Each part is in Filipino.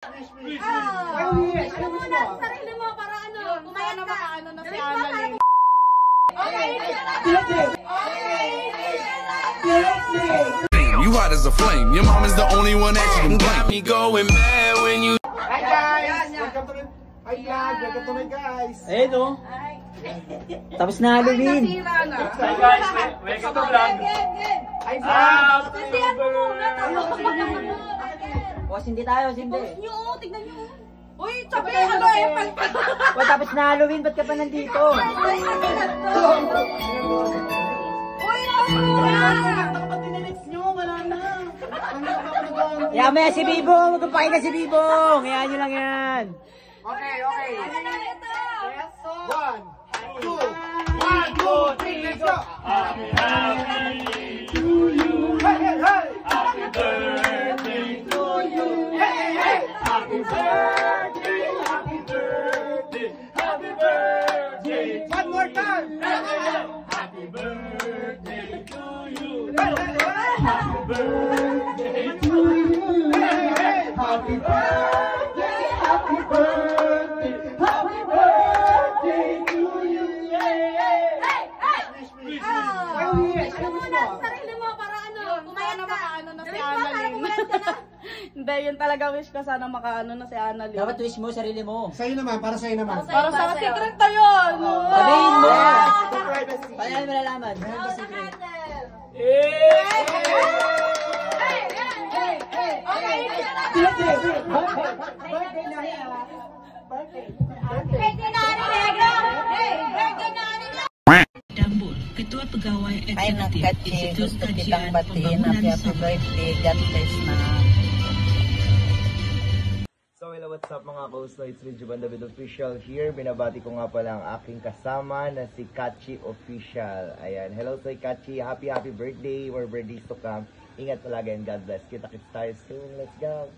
Ano muna, sarili mo para ano, kumayat ka. Ano na si Annalyn. You hot as a flame. Your mom is the only one that you can blame. Me going mad when you. Hi guys! Welcome to my vlog! Welcome to my guys! Ayun o. Tapos na Halloween. Hi guys! Welcome to vlog! Hi vlog! Tindihan mo muna. O, hindi tayo, hindi. Tignan nyo. Uy, sabi, ano eh, palpal. O, tapos na Halloween, ba't ka pa nandito? Yamaya si Bibong, magpapakita si Bibong. Hayaan nyo lang yan. Okay, okay. 1, 2, 3, let's go! Happy birthday to you. Hey, hey, hey! Happy birthday to you. Hey, hey, hey! Happy birthday, happy birthday, happy birthday. One more time. Happy birthday to you. Hey, hey, hey! Happy birthday to you. Hey, hey! Happy birthday, happy birthday, happy birthday to you. Hey, hey! Ano muna, sarili mo para ano, kumayat ka. Ano na si Annalyn. Hindi, yun talaga wish ko sana makaano na si Annalyn. Dapat wish mo, sarili mo. Sa'yo naman, para sa'yo naman. Para sa secret na yun! Sabihin mo! Privacy. Paano mo nalaman? Dambul, Ketua Pegawai Eksekutif Institut Kajian Pembangunan Happy birthday, God bless na. So hello, what's up mga kauso, it's Rejuban David Official here. Binabati ko nga pala ang aking kasama na si Kachi Official. Ayan, hello to Kachi, happy birthday, more birthdays to come. Ingat palagi and God bless. Kita-kits tayo soon, let's go.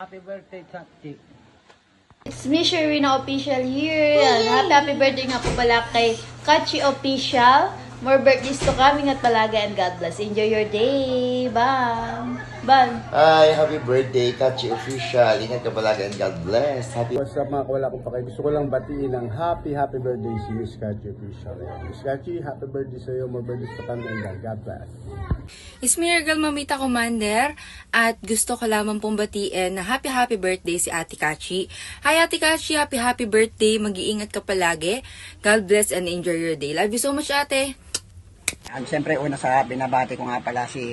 Happy birthday, Chachi. It's me, Sherina Official here. Happy birthday nga po pala kay Kachi Official. More birthdays to coming at palagi and God bless. Enjoy your day. Bye. Bye. Hi, happy birthday Kachi Official. Ingat ka palagi and God bless. What's up mga kawala kong pakay? Gusto ko lang batiin ng happy birthday si Miss Kachi Official. Miss Kachi, happy birthday sa iyo. More birthdays to come and God bless. It's me, your girl Mamita Commander, at gusto ko lamang pong batiin na happy birthday si Ate Kachi. Hi Ate Kachi, happy birthday, mag-iingat ka palagi. God bless and enjoy your day. Love you so much Ate. Siyempre una sa binabati ko nga pala si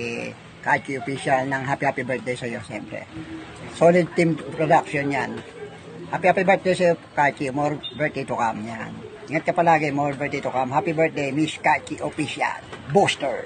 Kachi Official ng happy birthday sa iyo siyempre. Solid team production yan. Happy birthday sa iyo Kachi, more birthday to come yan. Ingat ka palagi, more birthday to come. Happy birthday Miss Kachi Official. Booster!